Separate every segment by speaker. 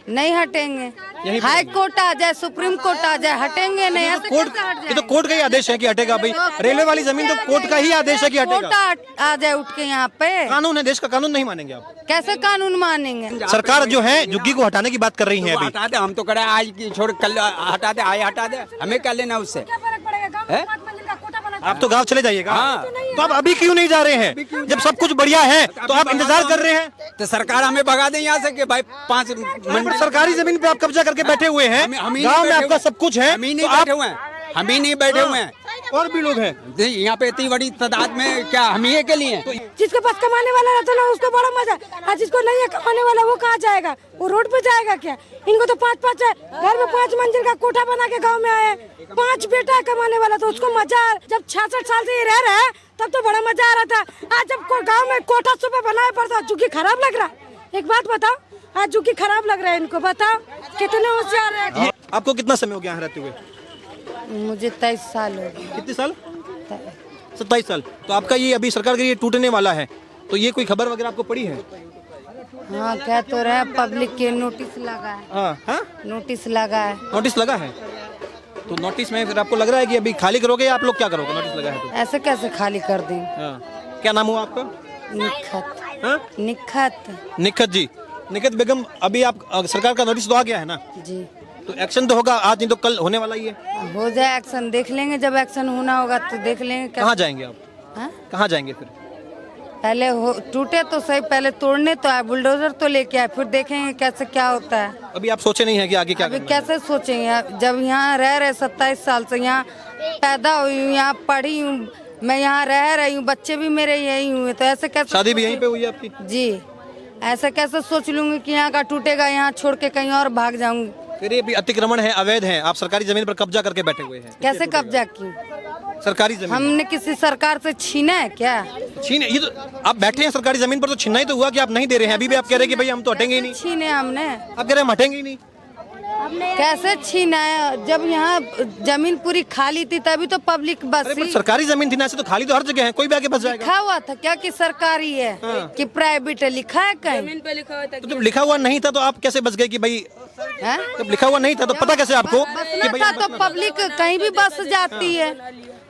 Speaker 1: नहीं हटेंगे। High court आ जाए, सुप्रीम कोर्ट आ जाए, हटेंगे नहीं। ऐसे
Speaker 2: कोर्ट,
Speaker 1: कैसे हट
Speaker 2: ये तो कोर्ट का ही आदेश है कि हटेगा भाई। रेलवे वाली जमीन तो कोर्ट का ही आदेश है कि हटेगा।
Speaker 1: कोर्ट आ जाए उठ के यहाँ पे।
Speaker 2: कानून है, देश का कानून नहीं मानेंगे आप?
Speaker 1: कैसे कानून मानेंगे?
Speaker 2: सरकार जो है झुग्गी को हटाने की बात कर रही है अभी।
Speaker 3: हटा दे, हम तो करे आज की छोड़ कल हटा दे, आए हटा दे, हमें क्या लेना उससे?
Speaker 2: आप तो गांव चले जाइएगा।
Speaker 3: हाँ।
Speaker 2: तो आप अभी क्यों नहीं जा रहे हैं? जब सब कुछ बढ़िया है तो आप इंतजार कर रहे हैं।
Speaker 3: तो सरकार हमें भगा दे यहाँ से कि भाई 5
Speaker 2: पर सरकारी जमीन पे आप कब्जा करके बैठे हुए हैं।
Speaker 3: हम ही
Speaker 2: गांव
Speaker 3: नहीं
Speaker 2: में
Speaker 3: बैठे
Speaker 2: आपका
Speaker 3: हुए।
Speaker 2: सब कुछ है
Speaker 3: हम ही
Speaker 2: तो
Speaker 3: नहीं
Speaker 2: आप
Speaker 3: बैठे हुए हैं, हम ही नहीं बैठे हुए हैं।
Speaker 2: और भी लोग हैं
Speaker 3: यहाँ पे इतनी बड़ी तादाद में, क्या हम ही के लिए?
Speaker 4: जिसके पास कमाने वाला रहता है ना उसको बड़ा मजा, और जिसको नहीं है कमाने वाला वो कहाँ जाएगा? वो रोड पे जाएगा क्या? इनको तो 5-5 है, घर में 5 मंजिल का कोठा बना के गांव में आए, 5 बेटा है कमाने वाला, तो उसको मजा। जब 66 साल से ये रह रहा है तब तो बड़ा मजा आ रहा था। आज जब गाँव में कोठा सुबह बनाया पड़ता, झुग्गी खराब लग रहा है। एक बात बताओ, आज झुग्गी खराब लग रहा है इनको, बताओ कितने होशियार है।
Speaker 2: आपको कितना समय हो गया यहाँ रहते हुए?
Speaker 1: मुझे 23 साल हो गए।
Speaker 2: कितने साल? 27 साल। तो आपका ये अभी सरकार का ये टूटने वाला है, तो ये कोई खबर वगैरह आपको पड़ी है?
Speaker 1: हाँ कह तो रहे पब्लिक के नोटिस लगा है।
Speaker 2: हाँ,
Speaker 1: नोटिस लगा है।
Speaker 2: नोटिस लगा है। तो नोटिस में फिर आपको लग रहा है कि अभी खाली करोगे या आप लोग क्या करोगे? नोटिस लगा है तो
Speaker 1: ऐसे कैसे खाली कर दें?
Speaker 2: हाँ। क्या नाम हुआ आपका?
Speaker 1: निखत।
Speaker 2: हाँ? निखत जी। निखत बेगम, अभी आप सरकार का नोटिस तो आ गया है ना,
Speaker 1: जी
Speaker 2: तो एक्शन तो होगा आज, नहीं तो कल होने वाला ही है।
Speaker 1: हो जाए एक्शन, देख लेंगे। जब एक्शन होना होगा तो देख लेंगे।
Speaker 2: कहाँ जाएंगे आप?
Speaker 1: हाँ?
Speaker 2: कहाँ जाएंगे फिर?
Speaker 1: पहले टूटे तो सही, पहले तोड़ने तो आए, बुलडोजर तो लेके आए, फिर देखेंगे कैसे क्या होता है।
Speaker 2: अभी आप सोचे नहीं है कि आगे क्या
Speaker 1: अभी
Speaker 2: करना है?
Speaker 1: कैसे सोचेंगे? जब यहाँ रह रहे 27 साल से, यहाँ पैदा हुई हूँ, यहाँ पढ़ी हूँ, मैं यहाँ रह रही हूँ, बच्चे भी मेरे यही हुए, तो ऐसे कैसे?
Speaker 2: शादी भी यहीं पे हुई है आपकी?
Speaker 1: जी। ऐसे कैसे सोच लूंगी कि यहाँ का टूटेगा, यहाँ छोड़ के कहीं और भाग जाऊंगी?
Speaker 2: फिर ये भी अतिक्रमण है, अवैध है, आप सरकारी जमीन पर कब्जा करके बैठे हुए हैं।
Speaker 1: कैसे कब्जा की?
Speaker 2: सरकारी जमीन
Speaker 1: हमने किसी सरकार से छीना है क्या?
Speaker 2: छीने? ये तो आप बैठे हैं सरकारी जमीन पर, तो छीनना ही तो हुआ कि आप नहीं दे रहे हैं। अभी भी आप कह रहे हैं कि भाई हम तो हटेंगे ही नहीं।
Speaker 1: छीने हमने?
Speaker 2: आप कह रहे हैं हम हटेंगे ही नहीं।
Speaker 1: कैसे छीना है? जब यहाँ जमीन पूरी खाली थी तभी तो पब्लिक बस
Speaker 2: अरे पर सरकारी जमीन थी ना, ऐसे तो खाली तो हर जगह है, कोई भी आके बस जाएगा।
Speaker 1: लिखा हुआ था क्या कि सरकारी है कि प्राइवेट है? लिखा है कहीं?
Speaker 2: तो जब लिखा हुआ नहीं था तो आप कैसे बस गए कि भाई?
Speaker 1: हैं?
Speaker 2: जब लिखा हुआ नहीं था तो पता कैसे आपको कि
Speaker 1: बसना
Speaker 2: भाई
Speaker 1: था
Speaker 2: आप
Speaker 1: तो पब्लिक कहीं भी बस जाती है।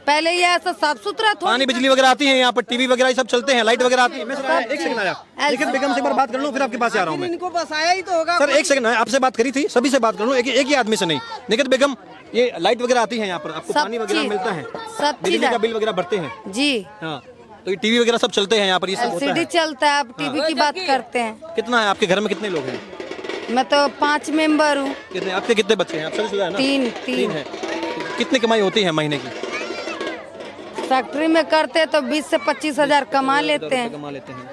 Speaker 1: पहले ये ऐसा साफ सुथरा था।
Speaker 2: पानी बिजली वगैरह आती है यहाँ पर, टीवी वगैरह सब चलते हैं, लाइट वगैरह आती है। मैं सर एक सेकंड आया, लेकिन बेगम से एक बार बात कर लूँ फिर आपके पास आ रहा हूँ मैं।
Speaker 4: इनको बस आया ही तो होगा।
Speaker 2: सर एक सेकंड, आपसे बात करी थी, सभी से बात कर लूँ, एक ही आदमी से नहीं। निखत बेगम, ये लाइट वगैरह आती है यहाँ पर, आपको
Speaker 1: सब
Speaker 2: पानी वगैरह
Speaker 1: चीज-
Speaker 2: मिलता है,
Speaker 1: सब
Speaker 2: बिजली
Speaker 1: चीज
Speaker 2: का बिल वगैरह भरते हैं?
Speaker 1: जी।
Speaker 2: हाँ, तो ये टीवी वगैरह सब चलते हैं यहाँ पर, ये सब होता
Speaker 1: एलसीडी
Speaker 2: है।
Speaker 1: चलता है। आप टीवी की बात करते हैं।
Speaker 2: कितना है आपके घर में, कितने लोग हैं?
Speaker 1: मैं तो 5 मेंबर हूँ।
Speaker 2: कितने आपके कितने बच्चे हैं? आप शादीशुदा है ना?
Speaker 1: 3
Speaker 2: है। कितनी कमाई होती है महीने की?
Speaker 1: फैक्ट्री में करते तो 20 से 25 हजार कमा लेते हैं।
Speaker 2: कमा लेते हैं।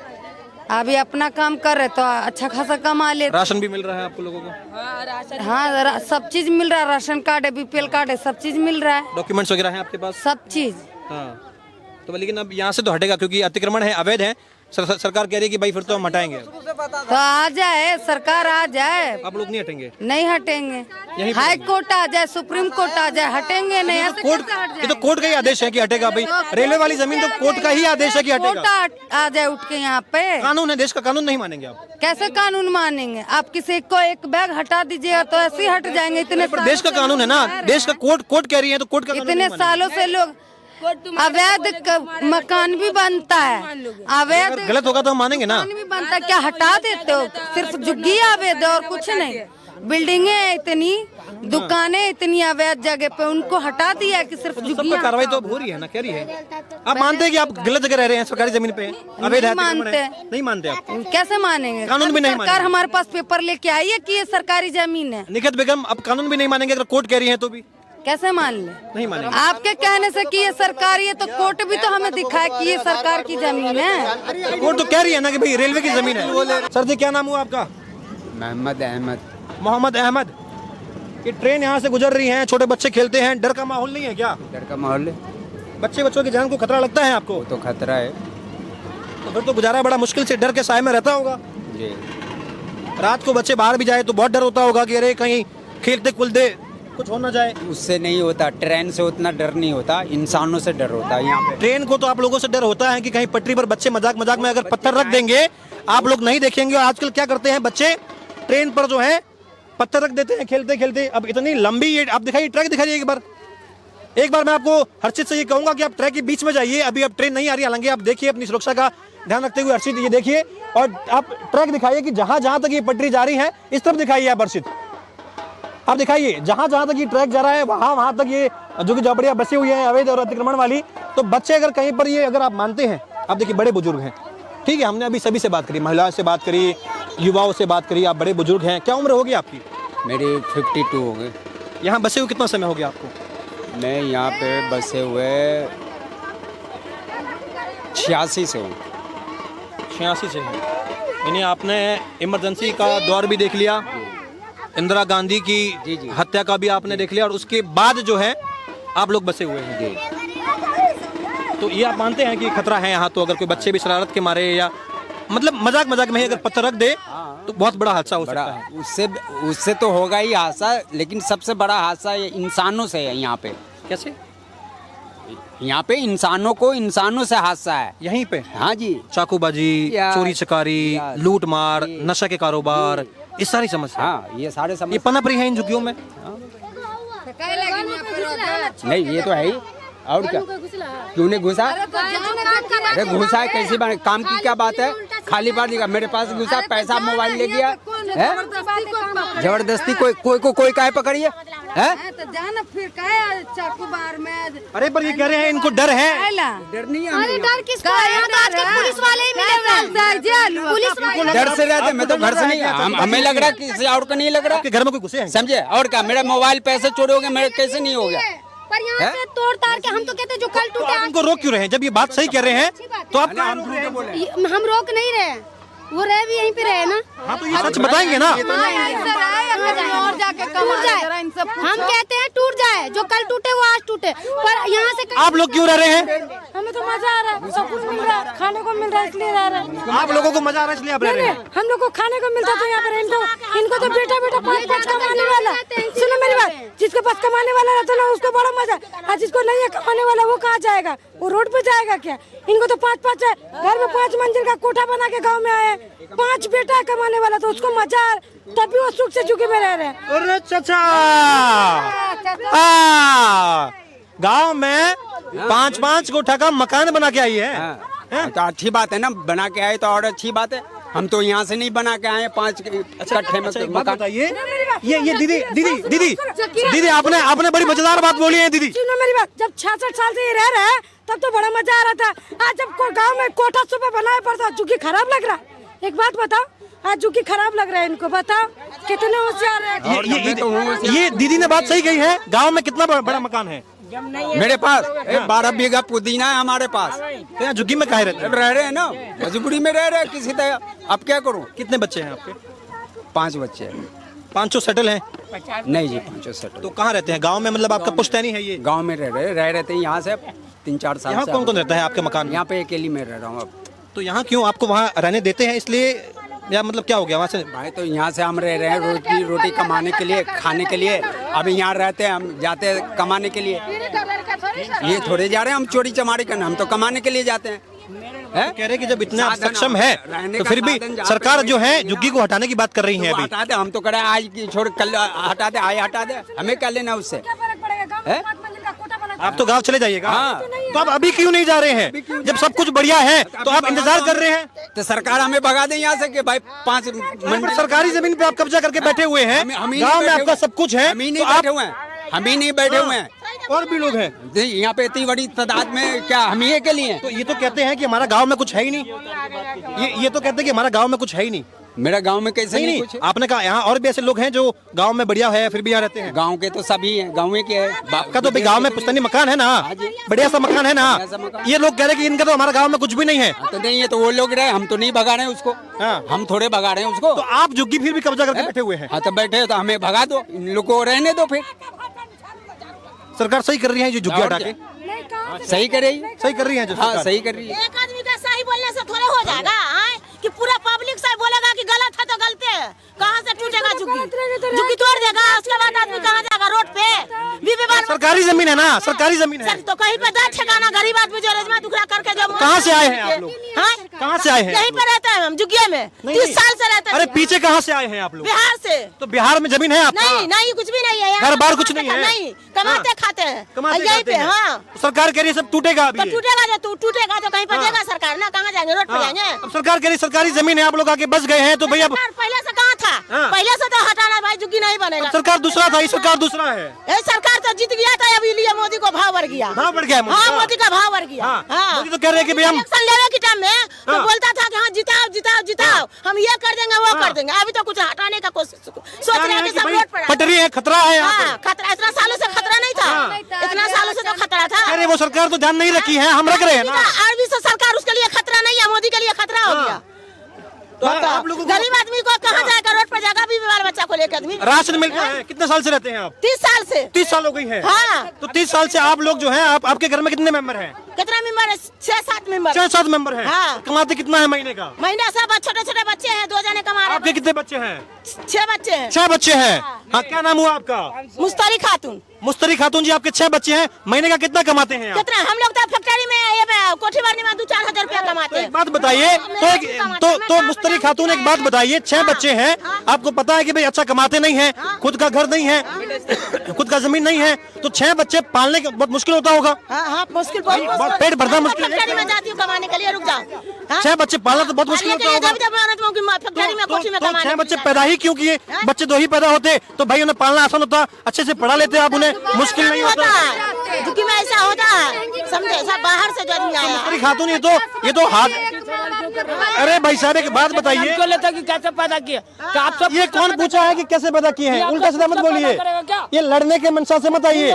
Speaker 1: अभी अपना काम कर रहे तो अच्छा खासा कमा लेते।
Speaker 2: राशन भी मिल रहा है आपको लोगों को?
Speaker 1: हाँ सब चीज मिल रहा है। राशन कार्ड है, बीपीएल कार्ड है, सब चीज मिल रहा है।
Speaker 2: डॉक्यूमेंट्स वगैरह हैं आपके पास?
Speaker 1: सब चीज।
Speaker 2: हाँ, तो लेकिन अब यहाँ से तो हटेगा क्योंकि अतिक्रमण है, अवैध है। सरकार कह रही है कि भाई फिर तो हम हटाएंगे।
Speaker 1: तो आ जाए, सरकार आ जाए।
Speaker 2: आप लोग नहीं हटेंगे?
Speaker 1: नहीं हटेंगे। हाई कोर्ट आ जाए, सुप्रीम कोर्ट आ जाए, हटेंगे नहीं। ऐसे
Speaker 2: कोर्ट,
Speaker 1: कैसे हट
Speaker 2: ये तो कोर्ट का ही आदेश है कि हटेगा भाई। रेलवे वाली जमीन तो कोर्ट का ही आदेश है कि
Speaker 1: कोर्ट
Speaker 2: हटेगा।
Speaker 1: आ जाए उठ के यहाँ पे।
Speaker 2: कानून है, देश का कानून नहीं मानेंगे आप?
Speaker 1: कैसे कानून मानेंगे? आप किसी को एक बैग हटा दीजिएगा तो ऐसे ही हट जाएंगे। इतने
Speaker 2: पर देश का कानून है ना, देश का कोर्ट कह रही है तो कोर्ट का कानून
Speaker 1: इतने
Speaker 2: नहीं मानेंगे।
Speaker 1: सालों से लोग अवैध मकान भी बनता है, अवैध
Speaker 2: अगर गलत होगा तो हम मानेंगे ना।
Speaker 1: मकान भी बनता है। क्या हटा देते हो? सिर्फ झुग्गी अवैध और कुछ नहीं। बिल्डिंगें इतनी, दुकानें इतनी अवैध जगह पे, उनको हटा दिया कि सिर्फ
Speaker 2: सब
Speaker 1: झुग्गी।
Speaker 2: पर कार्रवाई तो अब हो रही है ना, कह रही है। आप मानते हैं कि आप गलत जगह रह रहे हैं, सरकारी जमीन पे अवैध है?
Speaker 1: मानते।
Speaker 2: नहीं मानते आप?
Speaker 1: कैसे मानेंगे?
Speaker 2: कानून भी नहीं
Speaker 1: सरकार
Speaker 2: मानेंगे।
Speaker 1: हमारे पास पेपर लेके आई है कि ये सरकारी जमीन है।
Speaker 2: निखत बेगम, अब कानून भी नहीं मानेंगे अगर कोर्ट कह रही है तो भी?
Speaker 1: कैसे मान ले?
Speaker 2: नहीं मानेंगे।
Speaker 1: आपके कहने से कि ये सरकारी है तो कोर्ट भी तो हमें दिखाए कि ये सरकार की जमीन है।
Speaker 2: कोर्ट तो कह रही है ना कि भाई रेलवे की जमीन है। सर जी क्या नाम हुआ आपका?
Speaker 3: मोहम्मद अहमद।
Speaker 2: मोहम्मद अहमद। ये ट्रेन यहाँ से गुजर रही है, छोटे बच्चे खेलते हैं, डर का माहौल नहीं है क्या?
Speaker 3: डर का माहौल है,
Speaker 2: बच्चों की जान को खतरा लगता है आपको?
Speaker 3: तो खतरा है
Speaker 2: तो फिर तो गुजारा बड़ा मुश्किल से डर के साए में रहता होगा।
Speaker 3: जी।
Speaker 2: रात को बच्चे बाहर भी जाए तो बहुत डर होता होगा कि अरे कहीं खेलते कुलते कुछ हो ना जाए।
Speaker 3: उससे नहीं होता, ट्रेन से उतना डर नहीं होता, इंसानों से डर होता है यहाँ पे।
Speaker 2: ट्रेन को तो आप लोगों से डर होता है कि कहीं पटरी पर बच्चे मजाक मजाक में अगर पत्थर रख देंगे, आप लोग नहीं देखेंगे। आजकल क्या करते हैं बच्चे, ट्रेन पर जो है पत्थर रख देते हैं खेलते खेलते। अब इतनी लंबी ये आप दिखाइए, ट्रैक दिखाइए एक बार मैं आपको हर्षित से ये कहूंगा कि आप ट्रैक के बीच में जाइए। अभी अब ट्रेन नहीं आ रही, हालांकि आप देखिए अपनी सुरक्षा का ध्यान रखते हुए हर्षित, ये देखिए और आप ट्रैक दिखाइए कि जहां जहां तक ये पटरी जा रही है इस तरफ दिखाइए आप हर्षित, आप दिखाइए जहां जहां तक ये ट्रैक जा रहा है वहां तक ये जो कि झोपड़ियां बसी हुई हैं अवैध और अतिक्रमण वाली। तो बच्चे अगर कहीं पर ये अगर आप मानते हैं, आप देखिए बड़े बुजुर्ग हैं, ठीक है, हमने अभी सभी से बात करी, महिलाओं से बात करी, युवाओं से बात करी, आप बड़े बुजुर्ग हैं, क्या उम्र होगी आपकी?
Speaker 3: मेरी 52 हो गई।
Speaker 2: यहाँ बसे हुए कितना समय हो गया आपको?
Speaker 3: मैं यहाँ पे बसे हुए 86 से हूँ।
Speaker 2: 86 से है, यानी आपने इमरजेंसी का दौर भी देख लिया, इंदिरा गांधी की
Speaker 3: जी।
Speaker 2: हत्या का भी आपने देख लिया, और उसके बाद जो है आप लोग बसे हुए हैं।
Speaker 3: जी।
Speaker 2: तो ये आप मानते हैं कि खतरा है यहाँ? तो अगर कोई बच्चे भी शरारत के मारे या मतलब मजाक में ही अगर पत्थर रख दे तो बहुत बड़ा हादसा हो सकता है।
Speaker 3: उससे तो होगा ही हादसा, लेकिन सबसे बड़ा हादसा ये इंसानों से है। यहाँ पे
Speaker 2: कैसे?
Speaker 3: यहाँ पे इंसानों से हादसा है
Speaker 2: यहीं पे?
Speaker 3: हाँ जी।
Speaker 2: चाकूबाजी, चोरी चकारी, लूट मार, नशा के कारोबार, ये सारी समस्या,
Speaker 3: हाँ, ये सारे
Speaker 2: ये
Speaker 3: समझ
Speaker 2: पनप रही है इन झुग्गियों में।
Speaker 3: नहीं, ये तो है ही, और क्या? क्यों नहीं घुसा? अरे घुसा है कैसी बात? काम की क्या बात है? खाली बात नहीं, मेरे पास घुसा, पैसा मोबाइल ले गया है, जबरदस्ती कोई काहे पकड़िए है?
Speaker 1: तो जाना फिर काहे चाकू बार में।
Speaker 2: अरे पर ये कह रहे हैं इनको डर है।
Speaker 3: डर नहीं है,
Speaker 5: अरे डर किसको है? यहाँ तो आजकल पुलिस वाले ही मिले हुए हैं। पुलिस वाले
Speaker 3: डर से रहते। मैं तो घर से नहीं, हमें लग रहा है किसी और को नहीं लग रहा।
Speaker 2: आपके घर में कोई घुसे हैं?
Speaker 3: समझे? और क्या, मेरा मोबाइल पैसे चोरी हो गए, मेरे कैसे नहीं हो गया?
Speaker 5: पर यहाँ से तोड़ ताड़ के हम तो कहते हैं जो कल
Speaker 2: तो
Speaker 5: टूटे
Speaker 2: आप इनको रोक क्यों रहे हैं? जब ये बात सही कह रहे हैं तो आप
Speaker 3: हम झूठ बोल रहे हैं।
Speaker 5: हम रोक नहीं रहे, वो रहे भी यहीं पे रहे ना।
Speaker 2: हाँ, तो ये सच बताएंगे ना?
Speaker 1: और जाके
Speaker 5: टूट जाए, हम कहते हैं टूट जाए, जो कल टूटे वो आज टूटे, पर यहाँ से
Speaker 2: आप लोग क्यों रह रहे हैं?
Speaker 4: हमें तो मजा आ रहा है, सब कुछ मिल रहा है, खाने को मिल रहा है इसलिए रह रहे हैं।
Speaker 2: आप लोगों को मजा आ रहा है इसलिए आप रह रहे हैं?
Speaker 4: हम लोग को खाने को मिलता तो यहाँ पर इनको तो बेटा 5 कमाने वाला। सुनो मेरी बात, जिसके पास कमाने वाला रहता ना उसको बड़ा मजा, और जिसको नहीं है कमाने वाला वो कहाँ जाएगा? वो रोड पे जाएगा क्या? इनको तो 5 है, घर में 5 मंजिल का कोठा बना के गाँव में आए, 5 बेटा है कमाने वाला, तो उसको मजा, तभी वो सुख से झुके में रह रहे हैं।
Speaker 2: अरे चाचा, गांव में 5 कोठा का मकान बना के आई है।
Speaker 3: हाँ, तो अच्छी बात है ना, बना के आए तो और अच्छी बात है। हम तो यहाँ से नहीं बना के आए 5 कट्ठे में
Speaker 2: एक बात
Speaker 3: मकान।
Speaker 2: बताइए, ये दीदी आपने बड़ी मजेदार बात बोली है दीदी।
Speaker 4: सुनो मेरी बात, जब 66 साल से ये रह रहे हैं तब तो बड़ा मजा आ रहा था। आज जब गांव में कोठा सुबह बनाया पड़ता, झुग्गी खराब लग रहा है। एक बात बताओ, आज झुग्गी खराब लग रहा है इनको, बताओ कितने होशियार है।
Speaker 2: ये दीदी ने बात सही कही है। गांव में कितना बड़ा मकान है?
Speaker 3: मेरे पास 12 बीघा पुदीना है हमारे पास।
Speaker 2: तो यहाँ झुग्गी में काहे रहते हैं?
Speaker 3: रह रहे हैं ना, मजबूरी में रह रहे हैं किसी तरह। अब क्या करूँ?
Speaker 2: कितने बच्चे हैं आपके?
Speaker 3: 5 बच्चे हैं।
Speaker 2: 5 सेटल हैं?
Speaker 3: नहीं जी, 5 सेटल।
Speaker 2: तो कहाँ रहते हैं? गांव में? मतलब आपका पुश्तैनी है ये?
Speaker 3: गांव में रहते हैं यहाँ से 3-4 साल।
Speaker 2: यहाँ कौन कौन रहता है आपके मकान में?
Speaker 3: यहाँ पे अकेली में रह रहा हूँ अब।
Speaker 2: तो यहाँ क्यों आपको वहाँ रहने देते हैं इसलिए, या मतलब क्या हो गया वहाँ से?
Speaker 3: भाई तो यहाँ से हम रह रहे हैं रोटी कमाने के लिए, खाने के लिए। अब यहाँ रहते हैं, हम जाते हैं कमाने के लिए। ये थोड़े जा रहे हैं हम चोरी चमारी करने, हम तो कमाने के लिए जाते हैं।
Speaker 2: कह रहे कि जब इतना आप सक्षम है तो फिर भी सरकार जो है झुग्गी को हटाने की बात कर रही है अभी।
Speaker 3: हटा दे, हम तो कह रहे हैं आज की छोड़ कल हटा दे, आज हटा दे, हमें क्या लेना उससे?
Speaker 4: पड़ेगा?
Speaker 2: आप तो गांव चले जाइएगा।
Speaker 3: हाँ।
Speaker 2: तो आप अभी क्यों नहीं जा रहे हैं? जब सब कुछ बढ़िया है तो आप इंतजार कर रहे हैं।
Speaker 3: तो सरकार हमें भगा दे यहाँ से कि भाई 5
Speaker 2: सरकारी जमीन पे आप कब्जा करके बैठे हुए हैं, गांव में आपका सब कुछ है,
Speaker 3: हम ही नहीं बैठे हुए हैं, हम ही नहीं बैठे हुए हैं,
Speaker 2: और भी लोग हैं
Speaker 3: यहाँ पे इतनी बड़ी तादाद में। क्या हम ही के लिए?
Speaker 2: तो ये तो कहते हैं कि हमारा गांव में कुछ है ही नहीं। ये तो कहते हैं कि हमारा गांव में कुछ है ही नहीं।
Speaker 3: मेरा गांव में कैसे नहीं कुछ?
Speaker 2: आपने कहा यहाँ और भी ऐसे लोग हैं जो गांव में बढ़िया है फिर भी यहाँ रहते हैं।
Speaker 3: गांव के तो सभी हैं, गांव के हैं।
Speaker 2: आपका तो गांव में पुश्तैनी मकान है ना, बढ़िया सा मकान है ना। ये लोग कह रहे हैं कि इनका तो हमारा गांव में कुछ भी नहीं है।
Speaker 3: तो नहीं है तो वो लोग रहे, हम तो नहीं भगा रहे हैं उसको। हम थोड़े भगा रहे हैं उसको।
Speaker 2: तो आप झुग्गी फिर भी कब्जा करके बैठे हुए हैं।
Speaker 3: हाँ तो बैठे तो हमें भगा दो, इन लोग को रहने दो। फिर
Speaker 2: सरकार सही कर रही है जो झुग्गी हटा के?
Speaker 3: सही कर रही है,
Speaker 2: सही कर रही है जो
Speaker 3: हाँ
Speaker 2: सरकार।
Speaker 3: सही कर रही है।
Speaker 6: एक आदमी का सही बोलने से थोड़ा हो जाएगा कि पूरा पब्लिक सही बोलेगा कि गलत है तो गलत है। कहाँ से टूटेगा झुग्गी? झुग्गी तोड़ देगा, उसके बाद आदमी कहाँ जाएगा? रोड पे बीबी बाल
Speaker 2: सरकारी जमीन है ना, सरकारी जमीन है।
Speaker 6: तो कहीं पे दे ठिकाना, गरीब आदमी जो रजमा दुखड़ा करके जो
Speaker 2: कहाँ से आए हैं आप लोग?
Speaker 6: हाँ?
Speaker 2: कहाँ से आए हैं?
Speaker 6: यहीं पे रहते हैं हम जुगिया में, 30 साल से रहते हैं।
Speaker 2: अरे पीछे कहाँ से आए हैं आप लोग?
Speaker 6: बिहार से।
Speaker 2: तो बिहार में जमीन है आपका?
Speaker 6: नहीं नहीं, कुछ भी नहीं है यहाँ।
Speaker 2: घर बार कुछ नहीं है?
Speaker 6: नहीं, कमाते खाते हैं
Speaker 2: कमाते
Speaker 6: यहीं
Speaker 2: खाते
Speaker 6: पे।
Speaker 2: हैं।
Speaker 6: हाँ,
Speaker 2: तो सरकार कह रही है सब टूटेगा अभी
Speaker 6: तो
Speaker 2: ये।
Speaker 6: टूटेगा जो टूटेगा तो कहीं पर
Speaker 2: हाँ।
Speaker 6: देगा सरकार ना, कहाँ जाएंगे, रोड पे
Speaker 2: हाँ।
Speaker 6: जाएंगे।
Speaker 2: अब सरकार कह रही सरकारी जमीन है, आप लोग आके बस गए हैं तो भैया
Speaker 6: सरकार पहले से कहाँ था?
Speaker 2: हाँ।
Speaker 6: पहले से तो हटाना भाई, जुग्गी नहीं बनेगा।
Speaker 2: सरकार दूसरा था, ये सरकार दूसरा है।
Speaker 6: ये सरकार तो जीत गया था, अभी लिए मोदी को भाव बढ़ गया।
Speaker 2: भाव बढ़ गया है मोदी
Speaker 6: हाँ,
Speaker 2: का?
Speaker 6: मोदी का भाव बढ़ गया।
Speaker 2: हाँ।
Speaker 6: हाँ।
Speaker 2: मोदी तो कह रहे हैं कि भैया हम
Speaker 6: इलेक्शन लेने के टाइम में तो
Speaker 2: हाँ।
Speaker 6: बोलता था कि हाँ जिताओ जिताओ जिताओ, हम ये कर देंगे वो कर देंगे। अभी तो कुछ हटाने का कोशिश सोच रहे हैं कि सब रोड पर
Speaker 2: पटरी है, खतरा है यहाँ
Speaker 6: हाँ, खतरा इतना सालों से खतरा नहीं था।
Speaker 2: हाँ।
Speaker 6: इतना सालों से तो खतरा था।
Speaker 2: अरे वो सरकार तो ध्यान नहीं रखी है, हम रख रहे हैं ना।
Speaker 6: अरबी से सरकार उसके लिए खतरा नहीं है, मोदी के लिए खतरा हो गया।
Speaker 2: तो आप लोगों को
Speaker 6: गरीब आदमी को कहाँ जाएगा, रोड पर जाएगा भी बाल बच्चा को लेकर आदमी।
Speaker 2: राशन मिलता है? कितने साल से रहते हैं आप?
Speaker 6: 30 साल से।
Speaker 2: 30 साल हो गई है।
Speaker 6: हाँ।
Speaker 2: तो 30 साल से आप लोग जो हैं, आपके घर में कितने मेंबर हैं?
Speaker 6: कितना मेंबर है? 6-7 मेंबर।
Speaker 2: 6-7 मेंबर हैं।
Speaker 6: हाँ।
Speaker 2: कमाते कितना है महीने का?
Speaker 6: महीना सब छोटे छोटे बच्चे हैं, 2 जने कमा रहे
Speaker 2: आपके
Speaker 6: हैं।
Speaker 2: कितने बच्चे हैं?
Speaker 6: 6 बच्चे हैं।
Speaker 2: 6 बच्चे हैं। हाँ, क्या नाम हुआ आपका?
Speaker 6: मुस्तरी खातून।
Speaker 2: मुस्तरी खातून जी, आपके 6 बच्चे हैं, महीने का कितना कमाते हैं आप?
Speaker 6: कितना? हम लोग तो फैक्ट्री में ये कोठी भरने में 2-4 हजार रुपया कमाते हैं।
Speaker 2: एक बात बताइए, तो मुस्तरी खातून एक बात बताइए, 6 बच्चे हैं, आपको पता है कि भाई अच्छा कमाते नहीं हैं, खुद का घर नहीं है, खुद का जमीन नहीं है, तो 6 बच्चे पालने का बहुत मुश्किल होता होगा।
Speaker 6: हाँ हाँ, मुश्किल बहुत।
Speaker 2: पेट भरना मुश्किल है।
Speaker 6: फैक्ट्री में जाती हूँ कमाने के लिए, रुक जाओ। हाँ?
Speaker 2: 6 बच्चे पालना तो बहुत मुश्किल होता होगा।
Speaker 6: फैक्ट्री में कोठी में
Speaker 2: तो
Speaker 6: कमाने
Speaker 2: 6
Speaker 6: के
Speaker 2: बच्चे
Speaker 6: लिए।
Speaker 2: पैदा ही क्यों किए? बच्चे 2 ही पैदा होते तो भाई उन्हें पालना आसान होता, अच्छे से पढ़ा लेते आप उन्हें, मुश्किल नहीं होता।
Speaker 6: दुखी में ऐसा होता है, समझे? सब बाहर से जो आदमी आया।
Speaker 2: मुस्तरी खातून ये तो हाथ। अरे भाई साहब एक बात बताइए,
Speaker 7: कैसे पैदा किया? आप सब
Speaker 2: ये कौन पूछा है कि कैसे पैदा किए हैं? उल्टा सीधा मत बोलिए, ये लड़ने के मंशा से मत आइए,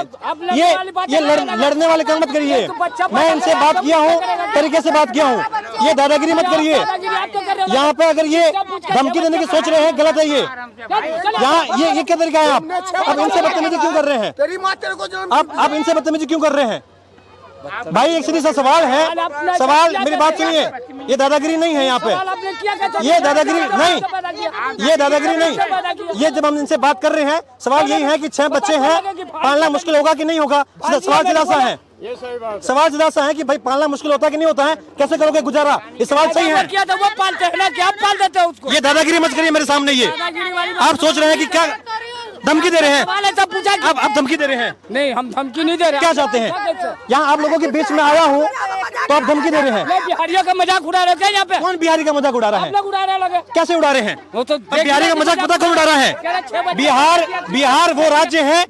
Speaker 2: ये लड़ने वाले काम मत करिए। मैं इनसे बात किया हूँ, तरीके से बात किया हूँ, ये दादागिरी मत करिए। यहाँ पे अगर ये धमकी देने की सोच रहे हैं, गलत है ये। यहाँ ये क्या तरीका है? आप इनसे बदतमीजी क्यों कर रहे हैं? आप इनसे बदतमीजी क्यों कर रहे हैं? भाई एक सीधी सा सवाल है, सवाल मेरी बात सुनिए, ये दादागिरी नहीं है यहाँ पे, ये दादागिरी नहीं, ये दादागिरी नहीं, ये जब हम इनसे बात कर रहे हैं सवाल यही है कि 6 बच्चे हैं, पालना मुश्किल होगा कि नहीं होगा? सवाल सीधा सा है, सवाल सीधा सा है कि भाई पालना मुश्किल होता है कि नहीं होता है, कैसे करोगे गुजारा? ये सवाल सही है।
Speaker 7: किया तो वो पालते हैं ना, क्या पाल देते हैं उसको?
Speaker 2: ये दादागिरी मत करिए मेरे सामने, ये आप सोच रहे हैं कि क्या धमकी दे रहे हैं? आप धमकी दे रहे हैं?
Speaker 7: नहीं, हम धमकी नहीं दे रहे।
Speaker 2: क्या चाहते हैं? यहाँ आप लोगों के बीच में आया हूँ तो आप धमकी दे रहे हैं?
Speaker 7: बिहारियों का मजाक उड़ा रहे थे यहाँ पे।
Speaker 2: कौन बिहारी का मजाक उड़ा रहा है?
Speaker 7: लोग उड़ा रहे लगे।
Speaker 2: कैसे उड़ा रहे हैं?
Speaker 7: वो तो
Speaker 2: अब बिहारी का मजाक पता कौन उड़ा रहा है? बिहार वो राज्य है,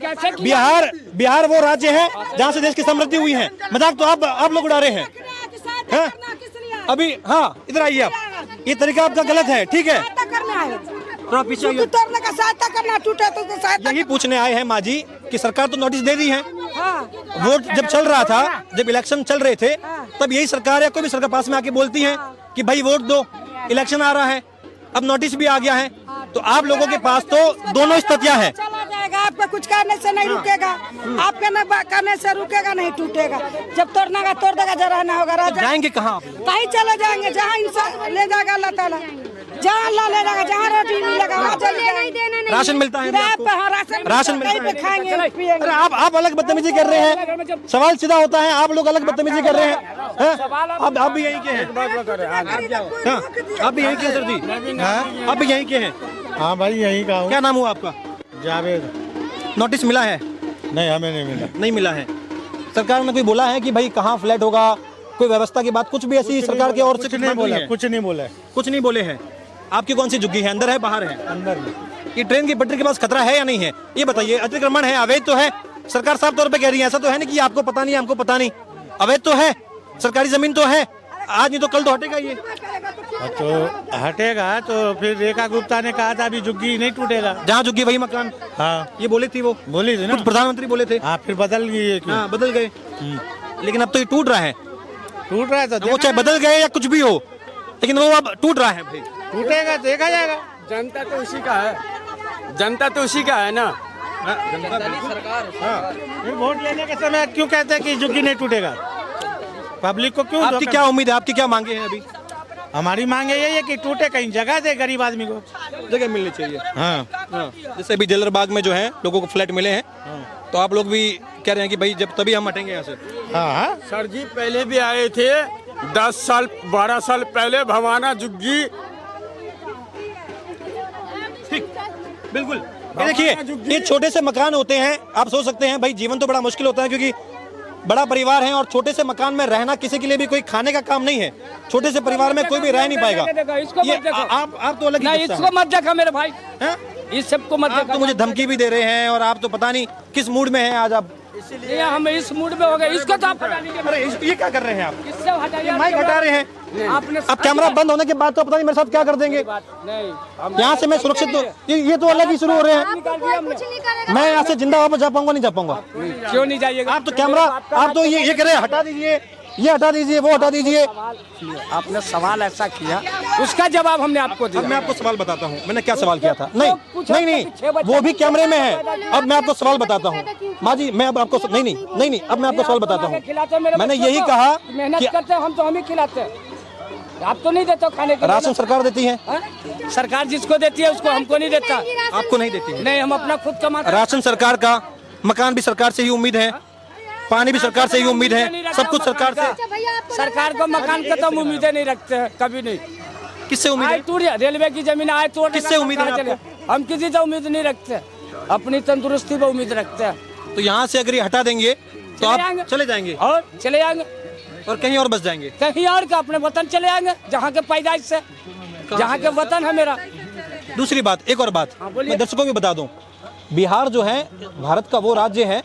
Speaker 2: बिहार वो राज्य है जहाँ से देश की समृद्धि हुई है। मजाक तो आप लोग उड़ा रहे हैं। हैं? अभी हाँ, इधर आइए आप, ये तरीका आपका गलत है, ठीक है? थोड़ा पीछे आइए।
Speaker 4: तोड़ने का सहायता करना, टूटे तो सहायता।
Speaker 2: यही पूछने आए हैं माँ जी कि सरकार तो नोटिस दे दी है। वोट जब चल रहा था, जब इलेक्शन चल रहे थे, तब यही सरकार या कोई भी सरकार पास में आके बोलती है कि भाई वोट दो, इलेक्शन आ रहा है, अब नोटिस भी आ गया है, तो आप लोगों के पास तो दोनों स्थितियां हैं।
Speaker 4: चला जाएगा, आपका कुछ करने से नहीं रुकेगा, आपके न करने से रुकेगा नहीं, टूटेगा। जब तोड़ना का तोड़ देगा, जरा रहना होगा। राजा
Speaker 2: जाएंगे कहाँ?
Speaker 4: कहीं चले जाएंगे, जहाँ इंसान ले जाएगा अल्लाह ताला, जहाँ अल्लाह ले जाएगा, जहाँ रोटी मिलेगा वहाँ चले जाएंगे।
Speaker 2: राशन मिलता है? राशन मिलता है?
Speaker 4: खाएंगे पिएंगे।
Speaker 2: अरे आप अलग बदतमीजी कर रहे हैं, सवाल सीधा होता है, आप लोग अलग बदतमीजी कर रहे हैं। अब आप भी यहीं के हैं? हाँ, आप भी यहीं के हैं सर जी? आप भी यहीं के हैं?
Speaker 8: हाँ भाई यहीं का हूँ।
Speaker 2: क्या नाम हुआ आपका?
Speaker 8: जावेद।
Speaker 2: नोटिस मिला है?
Speaker 8: नहीं, हमें नहीं मिला।
Speaker 2: नहीं मिला है। सरकार ने कोई बोला है कि भाई कहाँ फ्लैट होगा, कोई व्यवस्था की बात, कुछ भी ऐसी सरकार की ओर से
Speaker 8: कुछ नहीं बोला, कुछ नहीं बोला।
Speaker 2: कुछ नहीं बोले हैं। आपकी कौन सी झुग्गी है, अंदर है बाहर है?
Speaker 8: अंदर में।
Speaker 2: ये ट्रेन की पटरी के पास खतरा है या नहीं है? ये बताइए। अतिक्रमण है, अवैध तो है, सरकार साफ तौर पे कह रही है, ऐसा तो है नहीं कि आपको पता नहीं हमको पता नहीं, अवैध तो है, सरकारी जमीन तो है, आज नहीं तो कल तो हटेगा ये।
Speaker 8: तो हटेगा तो फिर रेखा गुप्ता ने कहा था अभी झुग्गी नहीं टूटेगा,
Speaker 2: जहाँ झुग्गी वही मकान।
Speaker 8: हाँ
Speaker 2: ये बोली थी, वो
Speaker 8: बोली थी ना,
Speaker 2: कुछ प्रधानमंत्री बोले थे।
Speaker 8: हाँ फिर बदल गई।
Speaker 2: हाँ बदल गए, लेकिन अब तो ये टूट रहा है।
Speaker 8: टूट रहा है तो
Speaker 2: वो चाहे बदल गए या कुछ भी हो, लेकिन वो अब टूट रहा है भाई।
Speaker 8: टूटेगा देखा जाएगा।
Speaker 3: जनता तो उसी का है, जनता तो उसी का है ना।
Speaker 8: फिर वोट लेने के समय क्यों कहते हैं कि झुग्गी नहीं टूटेगा? पब्लिक को क्यों?
Speaker 2: आपकी क्या उम्मीद है, आपकी क्या मांगे हैं अभी?
Speaker 8: हमारी मांग यही है कि टूटे, कहीं जगह दे गरीब आदमी को,
Speaker 2: जगह मिलनी चाहिए।
Speaker 8: हाँ
Speaker 2: जैसे अभी जलर बाग में जो है लोगों को फ्लैट मिले हैं, तो आप लोग भी कह रहे हैं कि भाई जब तभी हम हटेंगे यहाँ से।
Speaker 8: हाँ
Speaker 9: सर जी पहले भी आए थे 10 साल 12 साल पहले भवाना जुग्गी।
Speaker 2: बिल्कुल। ये देखिए, ये छोटे से मकान होते हैं, आप सोच सकते हैं भाई जीवन तो बड़ा मुश्किल होता है क्योंकि बड़ा परिवार है और छोटे से मकान में रहना किसी के लिए भी कोई खाने का काम नहीं है। छोटे से परिवार में कोई भी रह नहीं पाएगा। ये आप तो अलग ही किस्सा
Speaker 7: इसको मत देखा मेरे भाई,
Speaker 2: हैं?
Speaker 7: इस सबको मत
Speaker 2: आप
Speaker 7: देखा।
Speaker 2: तो मुझे धमकी भी दे रहे हैं और आप तो पता नहीं किस मूड में हैं आज आप।
Speaker 7: इसलिए हम इस मूड में हो गए। इसको तो आप हटा दीजिए।
Speaker 2: अरे ये क्या कर रहे हैं आप?
Speaker 7: इससे हटाइए।
Speaker 2: माइक हटा रहे हैं
Speaker 7: आपने
Speaker 2: अब। कैमरा बंद होने के बाद तो पता नहीं मेरे साथ क्या कर देंगे।
Speaker 7: नहीं,
Speaker 2: यहाँ से मैं सुरक्षित ये तो अलग ही शुरू हो रहे हैं। मैं यहाँ से जिंदा वापस जा पाऊंगा नहीं जा पाऊंगा?
Speaker 7: क्यों नहीं जाइएगा?
Speaker 2: आप तो कैमरा आप तो ये कह रहे हैं हटा दीजिए, ये हटा दीजिए, वो हटा दीजिए।
Speaker 7: आपने सवाल ऐसा किया, उसका जवाब हमने आपको दिया।
Speaker 2: अब मैं आपको सवाल बताता हूँ मैंने क्या सवाल किया था। नहीं, वो भी कैमरे में है। अब मैं आपको सवाल बताता हूँ माँ जी, मैं अब आपको नहीं, अब मैं आपको सवाल बताता हूँ। मैंने यही कहा
Speaker 7: मेहनत करते हैं हम तो हम ही खिलाते हैं, आप तो नहीं देते हो खाने के लिए।
Speaker 2: राशन सरकार देती है।
Speaker 7: सरकार जिसको देती है उसको हमको नहीं देता।
Speaker 2: आपको नहीं देती है?
Speaker 7: नहीं, हम अपना खुद कमाते।
Speaker 2: राशन सरकार का, मकान भी सरकार से ही उम्मीद है, पानी भी सरकार से ही उम्मीद है, सब कुछ सरकार से।
Speaker 7: सरकार को मकान का तो हम उम्मीदें नहीं रखते हैं कभी नहीं।
Speaker 2: किससे उम्मीद है?
Speaker 7: रेलवे की जमीन आए तोड़
Speaker 2: किससे उम्मीद है आपको?
Speaker 7: हम किसी से उम्मीद नहीं रखते, अपनी तंदुरुस्ती पे उम्मीद रखते हैं।
Speaker 2: तो यहाँ से अगर ये हटा देंगे तो आप चले जाएंगे
Speaker 7: और चले जाएंगे
Speaker 2: और कहीं और बस जाएंगे।
Speaker 7: कहीं और का अपने वतन चले जाएंगे जहाँ के पैदाइश से, जहाँ के वतन है मेरा।
Speaker 2: दूसरी बात, एक और बात मैं दर्शकों को बता दूं, बिहार जो है भारत का वो राज्य है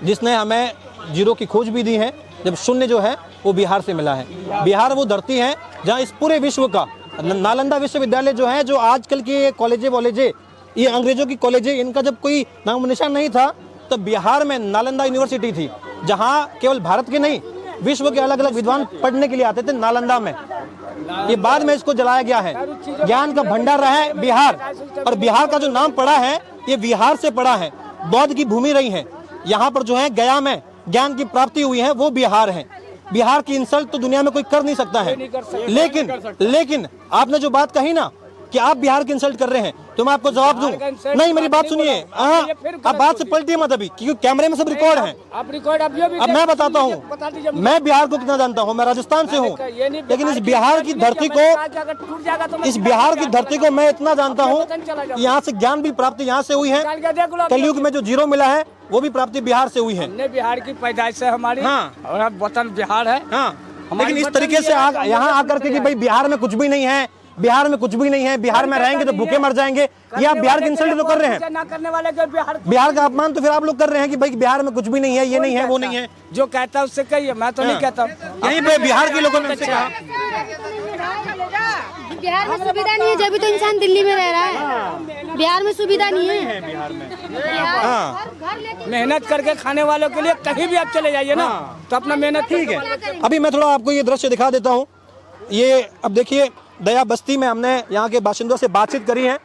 Speaker 2: जिसने हमें जीरो की खोज भी दी है। जब शून्य जो है वो बिहार से मिला है। बिहार वो धरती है जहाँ इस पूरे विश्व का नालंदा विश्वविद्यालय जो है, जो आजकल के कॉलेजे वॉलेजे, ये अंग्रेजों की कॉलेजे, इनका जब कोई नाम निशान नहीं था तब बिहार में नालंदा यूनिवर्सिटी थी, जहाँ केवल भारत के नहीं विश्व के अलग अलग विद्वान पढ़ने के लिए आते थे नालंदा में। ये बाद में इसको जलाया गया है। ज्ञान का भंडार रहा है बिहार, और बिहार का जो नाम पड़ा है ये बिहार से पड़ा है। बौद्ध की भूमि रही है यहाँ पर, जो है गया में ज्ञान की प्राप्ति हुई है वो बिहार है। बिहार की इंसल्ट तो दुनिया में कोई कर नहीं सकता है। लेकिन आपने जो बात कही ना कि आप बिहार की इंसल्ट कर रहे हैं, तो मैं आपको जवाब दूं। नहीं, मेरी बात सुनिए। आप बात से पलटिए मत अभी, क्योंकि कैमरे में सब रिकॉर्ड है। अब मैं बताता हूँ, मैं बिहार को कितना जानता हूँ, मैं राजस्थान से हूँ, लेकिन इस बिहार की धरती को मैं इतना जानता हूँ, यहाँ से ज्ञान भी प्राप्ति यहाँ से हुई है। कलयुग में जो जीरो मिला है वो भी प्राप्ति बिहार से हुई है।
Speaker 7: बिहार की पैदाइश है हमारी, और वतन बिहार है।
Speaker 2: लेकिन इस तरीके से यहाँ आकर के कि भाई बिहार में कुछ भी नहीं है, बिहार में कुछ भी नहीं है, बिहार में रहेंगे तो भूखे मर जाएंगे, ये आप बिहार की इंसल्ट तो कर रहे हैं।
Speaker 7: ना करने वाले के
Speaker 2: बिहार का अपमान तो फिर आप लोग कर रहे हैं कि भाई बिहार में कुछ भी नहीं है, ये नहीं है, वो नहीं है।
Speaker 7: जो कहता है उससे कहिए, मैं तो नहीं कहता।
Speaker 2: यहीं पे बिहार के लोगों ने हमसे कहा
Speaker 5: बिहार में सुविधा नहीं है, जब भी तो इंसान दिल्ली में रह रहा है। बिहार में सुविधा नहीं है।
Speaker 2: बिहार में
Speaker 7: मेहनत करके खाने वालों के लिए कहीं भी आप चले जाइए ना, तो अपना मेहनत
Speaker 2: ठीक है। अभी मैं थोड़ा आपको ये दृश्य दिखा देता हूँ। ये अब देखिए, दया बस्ती में हमने यहाँ के बाशिंदों से बातचीत करी है,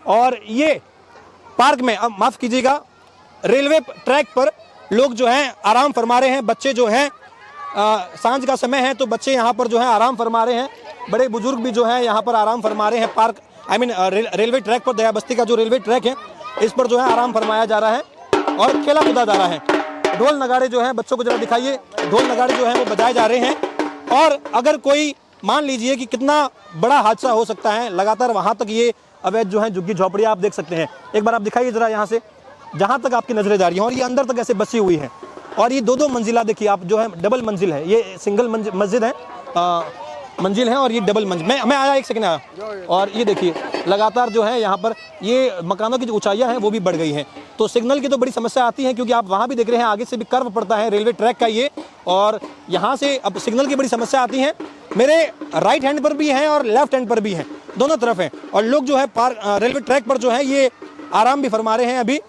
Speaker 2: और ये पार्क में, अब माफ कीजिएगा, रेलवे ट्रैक पर लोग जो हैं आराम फरमा रहे हैं। बच्चे जो हैं, सांझ का समय है तो बच्चे यहाँ पर जो है आराम फरमा रहे हैं। बड़े बुजुर्ग भी जो है यहाँ पर आराम फरमा रहे हैं। पार्क रेलवे ट्रैक पर, दया बस्ती का जो रेलवे ट्रैक है इस पर जो है आराम फरमाया जा रहा है और खेला कूदा जा रहा है। ढोल नगाड़े जो है, बच्चों को जरा दिखाइए, ढोल नगाड़े जो है वो बजाए जा रहे हैं। और अगर कोई मान लीजिए कि कितना बड़ा हादसा हो सकता है, लगातार वहां तक ये अवैध जो है झुग्गी झोपड़ियां आप देख सकते हैं। एक बार आप दिखाइए जरा यहाँ से, जहां तक आपकी नजरें जा रही हैं, और ये अंदर तक ऐसे बसी हुई है। और ये दो मंजिला देखिए आप, जो है डबल मंजिल है, ये सिंगल मस्जिद है, मंजिल है, और ये डबल मंजिल। मैं आया, एक सेकंड आया। और ये देखिए लगातार जो है यहाँ पर ये मकानों की जो ऊंचाइयाँ हैं वो भी बढ़ गई हैं। तो सिग्नल की तो बड़ी समस्या आती है, क्योंकि आप वहाँ भी देख रहे हैं आगे से भी कर्व पड़ता है रेलवे ट्रैक का ये, और यहाँ से अब सिग्नल की बड़ी समस्या आती है। मेरे राइट हैंड पर भी हैं और लेफ्ट हैंड पर भी हैं, दोनों तरफ हैं। और लोग जो है रेलवे ट्रैक पर जो है ये आराम भी फरमा रहे हैं। अभी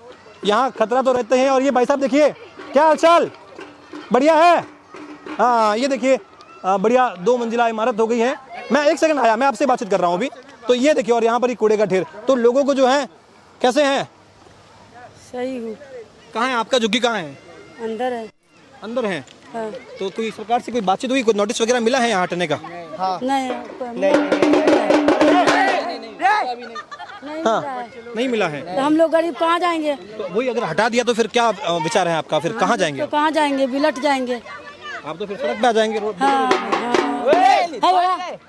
Speaker 2: यहाँ खतरा तो रहते हैं। और ये भाई साहब देखिए, क्या हालचाल, बढ़िया है? हाँ, ये देखिए बढ़िया 2 मंजिला इमारत हो गई है। मैं एक सेकंड आया, मैं आपसे बातचीत कर रहा हूँ अभी। तो ये देखिए, और यहाँ पर ही कूड़े का ढेर। तो लोगों को जो है, कैसे हैं?
Speaker 4: सही हूँ।
Speaker 2: कहाँ है आपका झुग्गी, कहाँ है?
Speaker 4: अंदर है।
Speaker 2: अंदर है?
Speaker 4: हाँ।
Speaker 2: तो कोई सरकार से कोई बातचीत हुई, कोई नोटिस वगैरह मिला है यहाँ हटने का?
Speaker 4: नहीं।
Speaker 2: हाँ नहीं मिला है।
Speaker 4: तो हम लोग गरीब कहाँ जाएंगे?
Speaker 2: तो वही अगर हटा दिया तो फिर क्या विचार है आपका, फिर कहाँ जाएंगे?
Speaker 4: तो कहाँ जाएंगे? बिलट जाएंगे।
Speaker 2: आप तो फिर सड़क पे आ जाएंगे, रोड पे।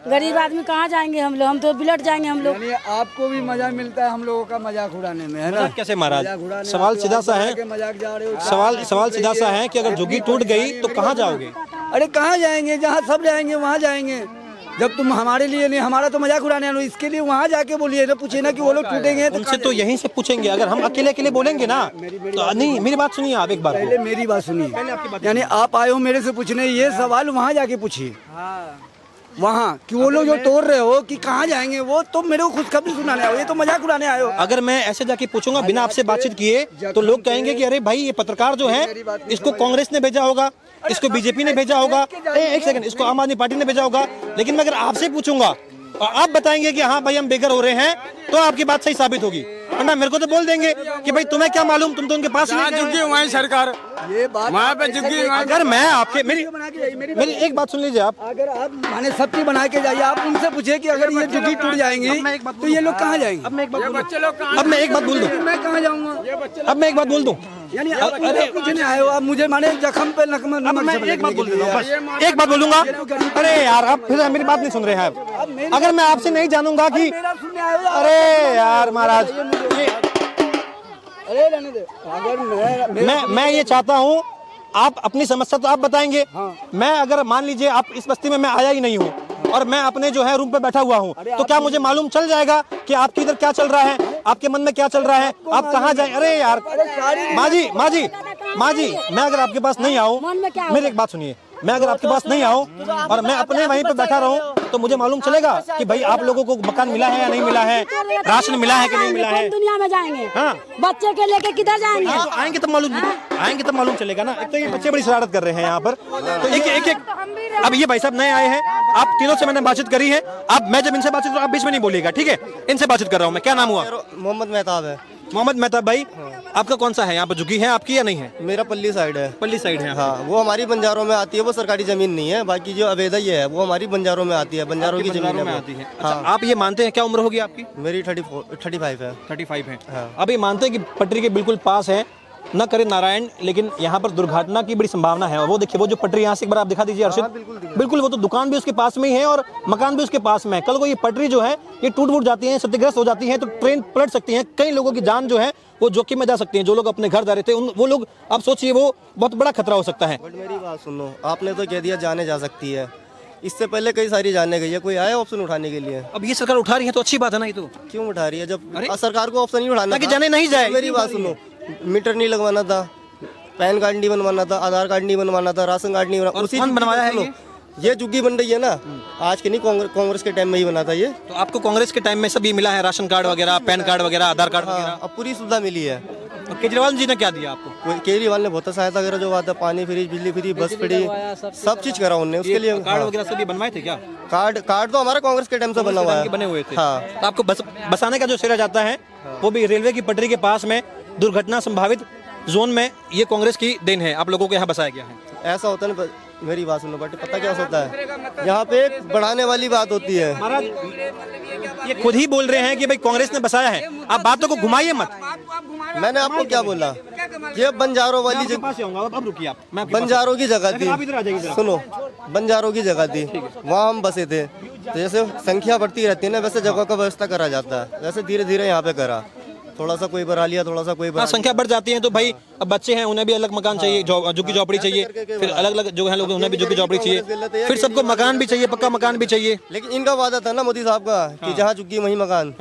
Speaker 4: गरीब आदमी कहाँ जाएंगे हम लोग? हम तो बिलट जाएंगे हम लोग।
Speaker 3: आपको भी मजा मिलता है हम लोगों का मजाक उड़ाने में, है ना?
Speaker 2: मजाक कैसे महाराज? सवाल सीधा सा है, सवाल सीधा सा है कि अगर झुग्गी टूट गई तो कहाँ जाओगे?
Speaker 3: अरे कहाँ जाएंगे? जहाँ सब जाएंगे वहाँ जाएंगे। जब तुम हमारे लिए नहीं, हमारा तो मजाक उड़ाने आए, इसके लिए वहाँ जाके बोलिए ना, पूछिए ना कि वो लोग टूटेंगे।
Speaker 2: उनसे तो यहीं से पूछेंगे। अगर हम अकेले अकेले बोलेंगे ना तो नहीं। मेरी बात सुनिए आप एक बार।
Speaker 3: पहले मेरी बात सुनिए, यानी आप आए हो मेरे से पूछने, ये सवाल वहाँ जाके पूछिए, वहाँ कि वो लोग जो तोड़ रहे हो कि कहाँ जाएंगे, वो तो मेरे को खुशखबरी सुनाने आए हो, ये तो मजाक उड़ाने आए हो।
Speaker 2: अगर मैं ऐसे जाके पूछूंगा बिना आपसे बातचीत किए तो लोग कहेंगे कि अरे भाई ये पत्रकार जो है इसको कांग्रेस ने भेजा होगा, इसको बीजेपी ने भेजा होगा, एक सेकंड, इसको आम आदमी पार्टी ने भेजा होगा। लेकिन मैं अगर आपसे पूछूंगा और आप बताएंगे कि हाँ भाई हम बेघर हो रहे हैं, तो आपकी बात सही साबित होगी। वरना मेरे को तो बोल देंगे कि भाई तुम्हें क्या मालूम, तुम तो उनके पास नहीं
Speaker 9: झुग्गी वहीं सरकार,
Speaker 3: ये बात
Speaker 9: वहाँ पे झुग्गी।
Speaker 2: अगर मैं आपके मेरी एक बात सुन लीजिए आप।
Speaker 3: अगर आप माने सबकी बना के जाइए, आप उनसे पूछिए कि अगर ये झुग्गी टूट जाएंगी तो ये लोग कहाँ जाएंगे?
Speaker 2: अब मैं एक बात बोल दूं,
Speaker 3: मैं कहाँ जाऊँगा?
Speaker 2: अब मैं एक बात बोल दूं,
Speaker 3: यानी आप मुझे पूछने आए हो, आप मुझे माने जख्म पे नमक
Speaker 2: एक बात बोल देता हूं, बस एक बात बोलूंगा। अरे यार आप फिर मेरी बात नहीं सुन रहे हैं आप। अगर मैं आपसे नहीं जानूंगा कि अरे यार महाराज
Speaker 3: अगर
Speaker 2: मैं ये चाहता हूँ आप अपनी समस्या तो आप बताएंगे। मैं अगर मान लीजिए आप इस बस्ती में मैं आया ही नहीं हूँ और मैं अपने जो है रूम पे बैठा हुआ हूँ, तो क्या मुझे मालूम चल जाएगा कि आपके इधर क्या चल रहा है, आपके मन में क्या चल रहा है, आप कहाँ जाए? अरे यार माँ जी मैं अगर आपके पास नहीं आऊँ, मेरी एक बात सुनिए, मैं अगर आपके पास नहीं आऊँ और मैं अपने वहीं पे बैठा रहूँ तो मुझे मालूम चलेगा कि भाई आप लोगों को मकान मिला है या नहीं मिला है, राशन मिला है कि नहीं मिला है।
Speaker 4: दुनिया में जाएंगे,
Speaker 2: हाँ
Speaker 4: बच्चे के लेके किधर जाएंगे?
Speaker 2: तो आएंगे तब मालूम चलेगा ना। एक तो ये बच्चे बड़ी शरारत कर रहे हैं यहाँ पर, तो एक अब ये भाई साहब नए आए हैं, आप तीनों से मैंने बातचीत करी है। अब मैं जब इनसे बातचीत आप बीच में नहीं बोलिएगा, ठीक है? इनसे बातचीत कर रहा हूँ मैं। क्या नाम हुआ?
Speaker 10: मोहम्मद मेहताब है।
Speaker 2: मोहम्मद मेहताब भाई, आपका कौन सा है यहाँ पर? झुग्गी है आपकी या नहीं है?
Speaker 10: मेरा पल्ली साइड है।
Speaker 2: पल्ली साइड है।
Speaker 10: हाँ, वो हमारी बंजारों में आती है, वो सरकारी जमीन नहीं है। बाकी जो अवैध ही है वो हमारी बंजारों में आती है, बंजारों की जमीन में आती है।
Speaker 2: अच्छा, आप ये मानते हैं, क्या उम्र होगी आपकी?
Speaker 10: मेरी 35 है।
Speaker 2: 35 है। अब ये मानते हैं कि पटरी के बिल्कुल पास है, न करे नारायण, लेकिन यहाँ पर दुर्घटना की बड़ी संभावना है। वो देखिए, वो जो पटरी यहाँ से एक बार आप दिखा दीजिए अर्षित। बिल्कुल, वो तो दुकान भी उसके पास में ही है और मकान भी उसके पास में है। कल को ये पटरी जो है ये टूट फूट जाती है, क्षतिग्रस्त हो जाती है, तो ट्रेन पलट सकती है, कई लोगों की जान जो है वो जोखिम में जा सकती है। जो लोग अपने घर जा रहे थे वो लोग, आप सोचिए, वो बहुत बड़ा खतरा हो सकता है।
Speaker 10: बट मेरी बात सुनो, आपने तो कह दिया जाने जा सकती है, इससे पहले कई सारी जाने गई है, कोई आया ऑप्शन उठाने के लिए?
Speaker 2: अब ये सरकार उठा रही है तो अच्छी बात है ना। ये तो
Speaker 10: क्यों उठा रही है जब सरकार को ऑप्शन नहीं उठाना
Speaker 2: ताकि जाने नहीं जाए?
Speaker 10: मेरी बात सुनो, मीटर नहीं लगवाना था, पैन कार्ड नहीं बनवाना था, आधार कार्ड नहीं बनवाना था, राशन कार्ड नहीं बनवाना, उसी बनवाया है। ये झुग्गी बन रही है ना, आज के नहीं, कांग्रेस के टाइम में ही बना था ये।
Speaker 2: तो आपको कांग्रेस के टाइम में सब ये मिला है, राशन कार्ड वगैरह, पैन कार्ड वगैरह, आधार कार्ड वगैरह?
Speaker 10: अब पूरी सुविधा मिली है।
Speaker 2: और केजरीवाल जी ने क्या दिया आपको?
Speaker 10: केजरीवाल ने बहुत सहायता करा, जो बात है, पानी फ्री, बिजली फ्री, बस फ्री, सब चीज करा उन्होंने। उसके लिए
Speaker 2: कार्ड वगैरह सभी बनवाए थे क्या?
Speaker 10: कार्ड तो हमारा कांग्रेस के टाइम से बना हुआ है,
Speaker 2: बने हुए थे।
Speaker 10: हाँ।
Speaker 2: तो आपको बसाने का जो श्रेय जाता है वो भी रेलवे की पटरी के पास में, दुर्घटना संभावित जोन में, ये कांग्रेस की देन है, आप लोगों को यहाँ बसाया गया है।
Speaker 10: ऐसा होता है, मेरी बात सुनो बट पता क्या होता है, यहाँ पे बढ़ाने वाली बात होती है।
Speaker 2: महाराज ये खुद ही बोल रहे हैं कि भाई कांग्रेस ने बसाया है, आप बातों को घुमाइए मत।
Speaker 10: मैंने आपको क्या बोला? ये बंजारों वाली
Speaker 2: अब रुकिए आप, मैं
Speaker 10: बंजारों की जगह थी, सुनो, बंजारों की जगह थी, वहाँ हम बसे थे। तो जैसे संख्या बढ़ती रहती है ना, वैसे जगह का व्यवस्था करा जाता है, वैसे धीरे धीरे यहाँ पे करा, थोड़ा सा कोई बना लिया, थोड़ा सा कोई बना।
Speaker 2: संख्या बढ़ जाती है तो भाई अब बच्चे हैं, उन्हें भी अलग मकान चाहिए, झुग्गी झोपड़ी चाहिए, फिर अलग अलग जो है लोग, उन्हें भी झुग्गी झोपड़ी चाहिए, फिर सबको मकान भी चाहिए, पक्का मकान भी चाहिए।
Speaker 10: लेकिन इनका वादा था ना मोदी साहब का कि जहाँ झुग्गी वहीं मकान,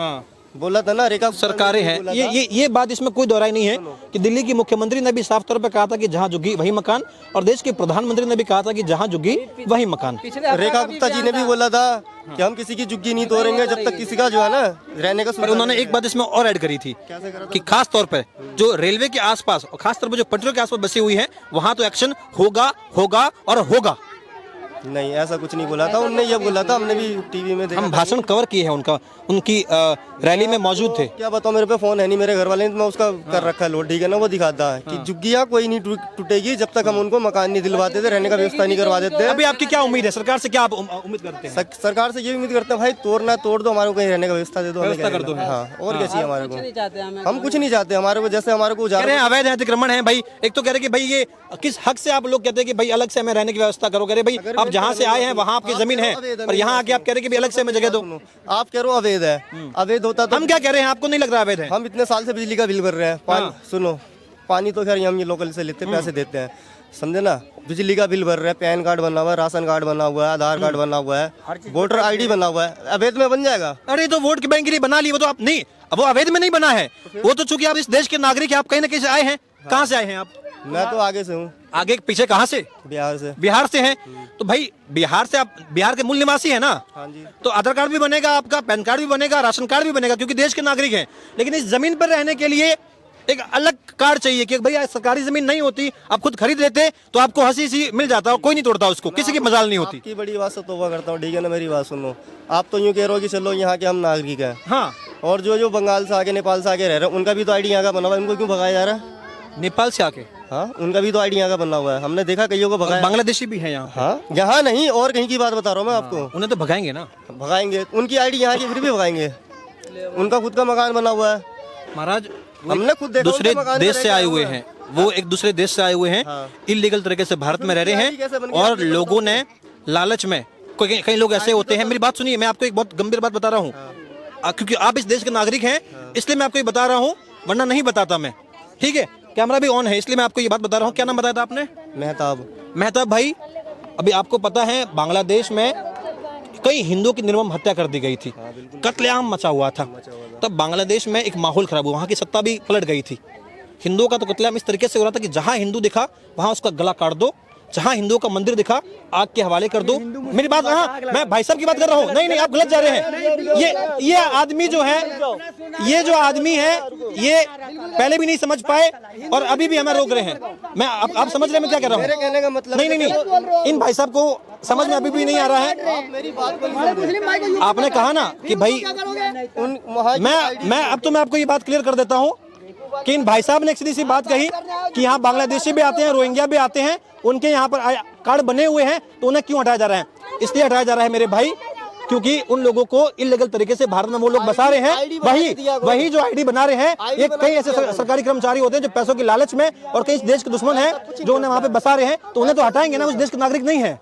Speaker 10: बोला था ना, रेखा
Speaker 2: सरकारें हैं। ये बात, इसमें कोई दोहराई नहीं है कि दिल्ली की मुख्यमंत्री ने भी साफ तौर पर कहा था कि जहां झुग्गी वही मकान, और देश के प्रधानमंत्री ने भी कहा था कि जहां झुग्गी वही मकान।
Speaker 10: रेखा गुप्ता जी ने भी बोला था कि हम किसी की झुग्गी नहीं तोड़ेंगे जब तक किसी का जो है ना रहने का।
Speaker 2: पर उन्होंने एक बात इसमें और ऐड करी थी कि खास तौर पर जो रेलवे के आसपास और खास तौर पर जो पटरियों के आसपास बसी हुई है, वहां तो एक्शन होगा होगा और होगा।
Speaker 10: नहीं, ऐसा कुछ नहीं बोला था। उनने ये बोला था, हमने भी टीवी में देखा।
Speaker 2: हम भाषण कवर किए हैं उनका, उनकी रैली में मौजूद थे।
Speaker 10: क्या बताओ, मेरे पे फोन है नहीं, मेरे घर वाले ने, मैं उसका कर रखा है लोड, ठीक है ना। वो दिखाता है कि झुग्गियाँ कोई नहीं टूटेगी जब तक हम उनको मकान नहीं दिलवाते थे, रहने का व्यवस्था नहीं करवा देते।
Speaker 2: अभी आपकी क्या उम्मीद है सरकार से, क्या आप उम्मीद करते हैं?
Speaker 10: सरकार से ये उम्मीद करते हैं भाई, तोड़ना तोड़ दो, हमारे को कहीं रहने का व्यवस्था दे दो, व्यवस्था कर दो। हाँ, और क्या चाहिए हमारे को? हम कुछ नहीं चाहते, हमारे को जैसे हमारे को
Speaker 2: कह रहे हैं अवैध अतिक्रमण है भाई। एक तो कह रहे कि भाई ये किस हक से आप लोग कहते हैं कि भाई अलग से हमें रहने की व्यवस्था करो। कह रहे भाई आप जहाँ से आए हैं वहाँ आपकी जमीन है, और यहाँ आके आप कह रहे हैं कि अलग से हमें जगह दो।
Speaker 10: आप कह रहे हो अवैध है, अवैध होता तो
Speaker 2: हम क्या कह रहे हैं, आपको नहीं लग रहा अवैध है?
Speaker 10: हम इतने साल से बिजली का बिल भर रहे हैं। सुनो, पानी तो खैर हम ये लोकल से लेते, पैसे देते हैं, समझे ना। बिजली का बिल भर रहे हैं, पैन कार्ड बना हुआ है, राशन कार्ड बना हुआ है, आधार कार्ड बना हुआ है, वोटर ID बना हुआ है, अवैध में बन जाएगा?
Speaker 2: अरे तो वोट के बैंक के लिए बना ली, वो तो आप नहीं, वो अवैध में नहीं बना है। वो तो चूंकि आप इस देश के नागरिक हैं, आप कहीं ना कहीं से आए हैं। कहाँ से आए हैं आप?
Speaker 10: मैं तो आगे से हूँ।
Speaker 2: आगे पीछे कहाँ से?
Speaker 10: बिहार से।
Speaker 2: बिहार से हैं, तो भाई बिहार से आप बिहार के मूल निवासी है ना?
Speaker 10: हाँ जी।
Speaker 2: तो आधार कार्ड भी बनेगा आपका, पैन कार्ड भी बनेगा, राशन कार्ड भी बनेगा, क्योंकि देश के नागरिक हैं। लेकिन इस जमीन पर रहने के लिए एक अलग कार्ड चाहिए कि भाई सरकारी जमीन नहीं होती, आप खुद खरीद लेते तो आपको हंसी सी मिल जाता, और कोई नहीं तोड़ता उसको, किसी की मजाल नहीं होती।
Speaker 10: आपकी बड़ी बात से तौबा करता हूँ, ठीक है ना। मेरी बात सुनो, आप तो यूँ कह रहे हो कि चलो यहाँ के हम नागरिक हैं,
Speaker 2: हाँ,
Speaker 10: और जो बंगाल से आके, नेपाल से आके रह रहे हैं, उनका भी तो ID यहाँ का बना हुआ है, उनको क्यों भगाया जा रहा है?
Speaker 2: नेपाल से आके?
Speaker 10: हाँ, उनका भी तो ID यहाँ का बना हुआ है, हमने देखा कईयों को भगाया।
Speaker 2: बांग्लादेशी भी है यहाँ?
Speaker 10: हाँ, यहाँ नहीं, और कहीं की बात बता रहा हूँ मैं आपको।
Speaker 2: उन्हें तो भगाएंगे ना?
Speaker 10: भगाएंगे, उनकी ID यहाँ की, फिर भी भगाएंगे। उनका खुद का मकान बना हुआ है
Speaker 2: महाराज,
Speaker 10: हमने खुद देखा।
Speaker 2: दूसरे देश से आए हुए हैं, वो एक दूसरे देश से आए हुए हैं, इलीगल तरीके से भारत में रह रहे हैं, और लोगों ने लालच में, कई लोग ऐसे होते हैं। मेरी बात सुनिए, मैं आपको एक बहुत गंभीर बात बता रहा हूँ, क्योंकि आप इस देश के नागरिक हैं, इसलिए मैं आपको ये बता रहा हूँ, वरना नहीं बताता मैं, ठीक है? कैमरा भी ऑन है, इसलिए मैं आपको ये बात बता रहा हूँ। क्या नाम बताया था आपने? मेहताब भाई, अभी आपको पता है बांग्लादेश में कई हिंदुओं की निर्मम हत्या कर दी गई थी, कत्लेआम मचा हुआ था। तब बांग्लादेश में एक माहौल खराब हुआ, वहाँ की सत्ता भी पलट गई थी। हिंदुओं का तो कत्लेआम इस तरीके से हो रहा था कि जहाँ हिंदू दिखा वहाँ उसका गला काट दो, जहाँ हिंदुओं का मंदिर दिखा आग के हवाले कर दो। मेरी बात, हाँ, मैं भाई साहब की बात कर रहा हूँ। नहीं, आप गलत जा रहे हैं। ये आदमी जो है, ये जो आदमी है, ये पहले भी नहीं समझ पाए और अभी भी हमें रोक रहे हैं। मैं आप समझ रहे हैं मैं क्या कर रहा हूँ?
Speaker 10: कहने का मतलब
Speaker 2: नहीं, इन भाई साहब को समझ में अभी भी नहीं आ रहा है। आपने कहा ना कि भाई मैं आपको ये बात क्लियर कर देता हूँ कि इन भाई साहब ने एक सीधी सी बात कही कि यहाँ बांग्लादेशी भी आते हैं, रोहिंग्या भी आते हैं, उनके यहाँ पर कार्ड बने हुए हैं, तो उन्हें क्यों हटाया जा रहा है? इसलिए हटाया जा रहा है मेरे भाई, क्योंकि उन लोगों को इल्लीगल तरीके से भारत में वो लोग बसा रहे हैं। वही जो ID बना रहे हैं, ये कई ऐसे सरकारी कर्मचारी होते हैं जो पैसों की लालच में, और कई देश के दुश्मन हैं जो उन्हें वहाँ पे बसा रहे हैं, तो उन्हें तो हटाएंगे ना, उस देश के नागरिक नहीं है।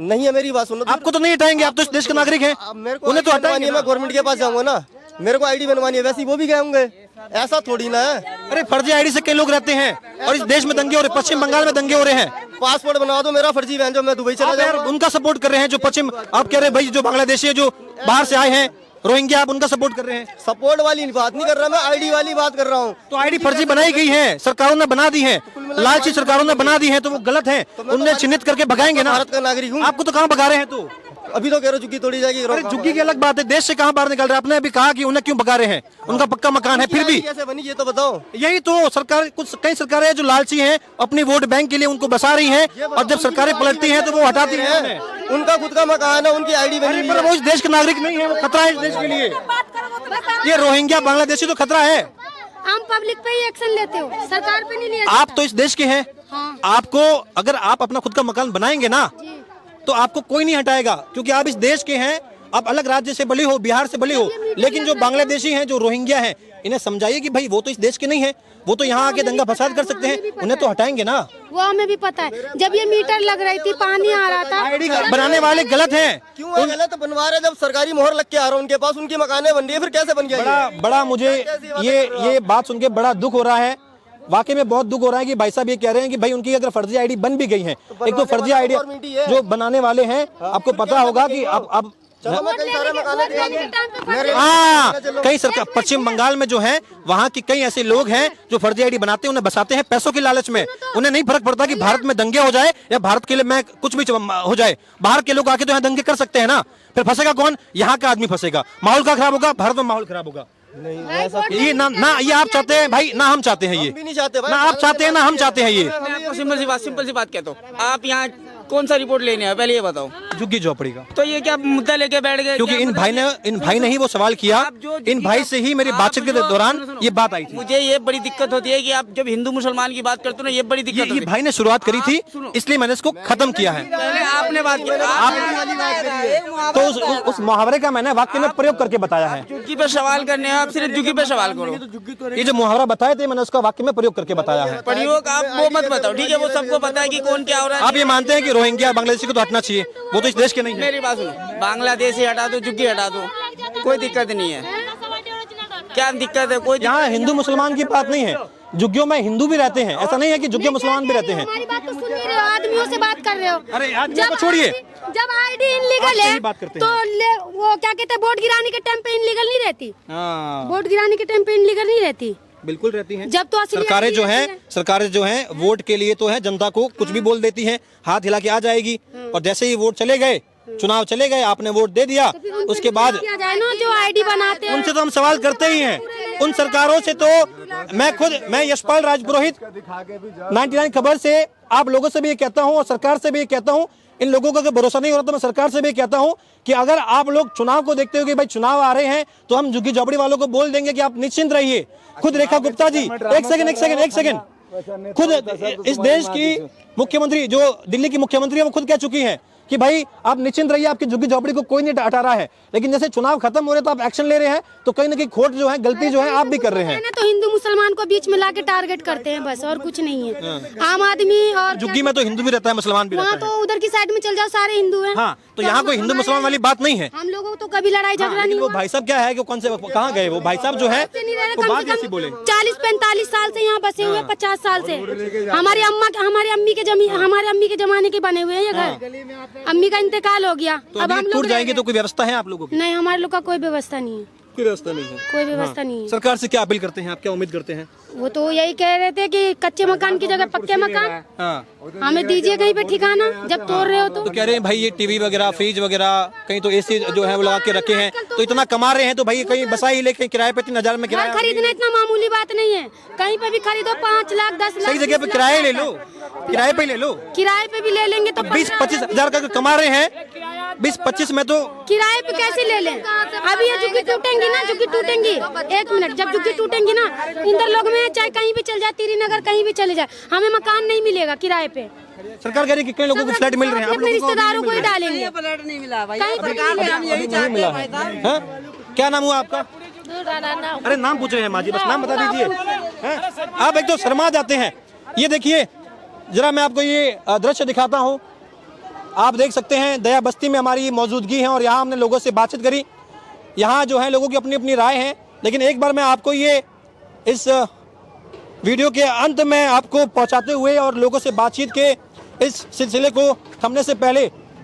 Speaker 10: नहीं है, मेरी बात सुनो।
Speaker 2: आपको तो नहीं हटाएंगे, आप तो इस देश के नागरिक हैं, उन्हें तो हटाएंगे।
Speaker 10: मैं गवर्नमेंट के पास जाऊंगा ना, मेरे को ID बनवानी है, वैसे ही वो भी गए होंगे, ऐसा थोड़ी ना है।
Speaker 2: अरे फर्जी ID से कई लोग रहते हैं, और इस देश में दंगे हो रहे, पश्चिम बंगाल में दंगे हो रहे हैं।
Speaker 10: पासपोर्ट बनवा दो मेरा फर्जी बहन, जो मैं दुबई चला जाऊंगा।
Speaker 2: उनका सपोर्ट कर रहे हैं जो पश्चिम, आप कह रहे हैं भाई जो बांग्लादेशी है, जो बाहर से आए हैं, रोहिंग्या, आप उनका सपोर्ट कर रहे हैं।
Speaker 10: सपोर्ट वाली बात नहीं कर रहा मैं, ID वाली बात कर रहा हूँ।
Speaker 2: तो ID फर्जी बनाई गई है, सरकारों ने बना दी है, लालची सरकारों ने बना दी है, तो वो गलत है, उन्हें चिन्हित करके भगाएंगे ना।
Speaker 10: भारत का नागरिक हूँ।
Speaker 2: आपको तो कहाँ भगा रहे हैं? तो
Speaker 10: अभी तो कह रहे झुग्गी तोड़ी जाएगी।
Speaker 2: अरे झुग्गी की अलग बात है, देश से कहाँ बाहर निकल रहे हैं? आपने अभी कहा कि उन्हें क्यों भगा रहे हैं, उनका पक्का मकान है, फिर भी
Speaker 10: कैसे बनी ये तो बताओ।
Speaker 2: यही तो सरकार, कुछ कई सरकारें हैं जो लालची हैं, अपनी वोट बैंक के लिए उनको बसा रही हैं, और जब सरकारें पलटती हैं तो वो हटाती हैं।
Speaker 10: उनका खुद का मकान है, उनकी ID बनी हुई है।
Speaker 2: पर वो इस देश के नागरिक नहीं है, वो खतरा है इस देश के लिए। ये रोहिंग्या बांग्लादेशी तो खतरा है।
Speaker 5: हम पब्लिक पे ही एक्शन लेते हो, सरकार पे नहीं लिया।
Speaker 2: आप तो इस देश के हैं, आपको अगर आप अपना खुद का मकान बनाएंगे ना, तो आपको कोई नहीं हटाएगा, क्योंकि आप इस देश के हैं। आप अलग राज्य से भले हो, बिहार से भले हो, लेकिन जो बांग्लादेशी हैं, जो रोहिंग्या हैं, इन्हें समझाइए कि भाई वो तो इस देश के नहीं है, वो तो यहाँ आके दंगा फसाद कर सकते हैं, उन्हें तो हटाएंगे ना।
Speaker 5: वो हमें भी पता है, जब ये मीटर लग रही थी, पानी आ रहा था।
Speaker 2: ID बनाने वाले गलत हैं।
Speaker 10: क्यों गलत बनवा रहे? जब सरकारी मोहर लग के आ रहा है उनके पास, उनकी मकाने बन रही है, फिर कैसे बन गया?
Speaker 2: बड़ा मुझे ये बात सुन के बड़ा दुख हो रहा है, वाकई में बहुत दुख हो रहा है कि भाई साहब ये कह रहे हैं कि भाई उनकी अगर फर्जी ID बन भी गई है, एक तो फर्जी ID जो बनाने वाले हैं, आपको पता होगा कि अब कई सरकार, पश्चिम बंगाल में जो है, वहाँ की कई ऐसे लोग हैं जो फर्जी ID बनाते हैं, उन्हें बसाते हैं पैसों की लालच में। उन्हें नहीं फर्क पड़ता कि भारत में दंगे हो जाए या भारत के लिए मैं कुछ भी हो जाए, बाहर के लोग आके तो यहाँ दंगे कर सकते हैं ना। फिर फंसेगा कौन? यहाँ का आदमी फंसेगा, माहौल का खराब होगा, भारत में माहौल खराब होगा।
Speaker 10: नहीं, ऐसा
Speaker 2: ये ना ये आप चाहते हैं भाई, ना हम चाहते हैं, ये
Speaker 10: भी नहीं चाहते भाई,
Speaker 2: ना आप चाहते हैं ना हम चाहते हैं। ये
Speaker 7: सिंपल सी बात कहता हूँ, आप यहाँ
Speaker 3: कौन सा रिपोर्ट लेने आए पहले ये बताओ।
Speaker 2: झुग्गी झोपड़ी का।
Speaker 3: तो ये क्या मुद्दा लेके बैठ गए?
Speaker 2: क्योंकि इन भाई ने ही वो सवाल किया, इन भाई से ही मेरी बातचीत के दौरान ये बात आई थी।
Speaker 3: मुझे ये बड़ी दिक्कत होती है कि आप जब हिंदू मुसलमान की बात करते हो ना, ये बड़ी दिक्कत
Speaker 2: ये भाई ने शुरुआत करी थी, इसलिए मैंने इसको खत्म किया है।
Speaker 3: पहले आपने बात की,
Speaker 2: तो उस मुहावरे का मैंने वाक्य में प्रयोग करके बताया है।
Speaker 3: झुग्गी पे सवाल करने आप सिर्फ झुग्गी पे सवाल करो।
Speaker 2: ये जो मुहावरा बताए थे मैंने उसका वाक्य में प्रयोग करके बताया है।
Speaker 3: प्रयोग आप वो मत बताओ, ठीक है? वो सबको पता है कि कौन क्या हो रहा है।
Speaker 2: आप ये मानते हैं कि रोहिंग्या बांग्लादेशी को तो हटना चाहिए, वो तो इस देश के नहीं है।
Speaker 3: मेरी बात सुनो, बांग्लादेशी हटा दो, झुग्गी हटा दो, कोई दिक्कत नहीं है। क्या दिक्कत है? कोई
Speaker 2: यहाँ हिंदू मुसलमान की बात नहीं है, झुग्गियों में हिंदू भी रहते हैं, ऐसा नहीं है कि झुग्गी मुसलमान भी रहते हैं।
Speaker 5: हमारी बात तो सुन नहीं रहे हो, आदमियों से बात कर रहे हो।
Speaker 2: अरे आदमियों को छोड़िए,
Speaker 5: जब आईडी इनलीगल है
Speaker 2: बात करते
Speaker 5: तो वो क्या कहते हैं, वोट गिराने के टाइम पे इनलीगल नहीं रहती। वोट गिराने के टाइम पे इनलीगल नहीं रहती,
Speaker 2: बिल्कुल रहती हैं।
Speaker 5: जब तो असली
Speaker 2: सरकारें जो हैं वोट के लिए तो है, जनता को कुछ भी बोल देती हैं, हाथ हिला के आ जाएगी। और जैसे ही वोट चले गए, चुनाव चले गए, आपने वोट दे दिया, उसके बाद
Speaker 5: किया जाए ना, जो आईडी बनाते हैं
Speaker 2: उनसे तो हम सवाल करते ही हैं। उन सरकारों से तो मैं यशपाल राजपुरोहित 99 खबर से आप लोगों से भी ये कहता हूं और सरकार से भी ये कहता हूं, इन लोगों का अगर भरोसा नहीं हो रहा तो मैं सरकार से भी कहता हूं कि अगर आप लोग चुनाव को देखते हो कि भाई चुनाव आ रहे हैं, तो हम झुग्गी झोपड़ी वालों को बोल देंगे कि आप निश्चिंत रहिए। खुद रेखा गुप्ता जी, एक सेकंड, खुद इस देश की मुख्यमंत्री, जो दिल्ली की मुख्यमंत्री है, वो खुद कह चुकी हैं कि भाई आप निश्चिंत रहिए, आपकी झुग्गी झोपड़ी को कोई नहीं हटा रहा है। लेकिन जैसे चुनाव खत्म हो रहे तो आप एक्शन ले रहे हैं, तो कहीं ना कहीं खोट जो है, गलती जो है आप भी कर रहे हैं।
Speaker 5: तो हिंदू मुसलमान को बीच में लाके टारगेट करते हैं, बस और कुछ नहीं है। आम आदमी और
Speaker 2: झुग्गी में तो हिंदू भी रहता है, मुसलमान भी रहता है।
Speaker 5: तो उधर की साइड में चल जाओ, सारे हिंदू हैं।
Speaker 2: हाँ, तो यहाँ कोई हिंदू मुसलमान वाली बात नहीं है।
Speaker 5: हम लोगों को तो कभी लड़ाई झगड़ा नहीं।
Speaker 2: वो भाई साहब क्या है कि कौन से कहाँ गए वो भाई साहब जो है, वो बात कैसी बोले।
Speaker 5: 40-45 साल से यहाँ बसे हुए, 50 साल से। हमारी अम्मी के जमाने के बने हुए हैं ये घर। अम्मी का इंतकाल हो गया,
Speaker 2: तो अब हम टूट जाएंगे तो कोई व्यवस्था है आप लोगों की?
Speaker 5: नहीं, हमारे लोग का कोई व्यवस्था नहीं है।
Speaker 2: कोई व्यवस्था नहीं है?
Speaker 5: कोई व्यवस्था नहीं है।
Speaker 2: सरकार से क्या अपील करते हैं आप, क्या उम्मीद करते हैं?
Speaker 5: वो तो यही कह रहे थे कि कच्चे मकान की जगह पक्के मकान हमें दीजिए कहीं पे ठिकाना, जब तोड़ रहे हो तो
Speaker 2: कह रहे हैं भाई ये टीवी वगैरह, फ्रिज वगैरह, कहीं तो एसी जो है वो लगा के रखे हैं, तो इतना कमा रहे हैं तो भाई कहीं बसा ही लेके किराए पे 3000 में किराया
Speaker 5: खरीदना इतना मामूली बात नहीं है। कहीं पे भी खरीदो 5 लाख 10 लाख,
Speaker 2: सही जगह पे किराए ले लो, किराए पे ले लो।
Speaker 5: किराए पे भी ले लेंगे तो
Speaker 2: 20-25 हजार का कमा रहे हैं, 20-25 में तो
Speaker 5: किराए पे कैसे ले लें? अभी ये झुग्गी टूटेंगी ना, झुग्गी टूटेंगी, 1 मिनट, जब झुग्गी टूटेंगी ना, इंदर लोग में चाहे कहीं भी चल जाए, श्रीनगर कहीं भी चले जाए, हमें मकान नहीं मिलेगा किराए पे।
Speaker 2: सरकार कह रही है कि कई लोगों को फ्लैट मिल रहे हैं, आप लोगों को
Speaker 5: रिश्तेदारों को ही डालेंगे।
Speaker 6: फ्लैट नहीं मिला भाई,
Speaker 5: कहीं पर
Speaker 2: नहीं मिला है। हाँ? क्या नाम हुआ आपका? अरे नाम पूछ रहे हैं माँ जी, बस नाम बता दीजिए। आप एक तो शर्मा जाते हैं। ये देखिए जरा, मैं आपको ये दृश्य दिखाता हूँ। आप देख सकते हैं दया बस्ती में हमारी मौजूदगी है और यहाँ हमने लोगों से बातचीत करी। यहाँ जो है लोगों की अपनी अपनी राय है, लेकिन एक बार मैं आपको ये इस वीडियो के अंत में आपको पहुँचाते हुए और लोगों से बातचीत के इस सिलसिले को थमने से पहले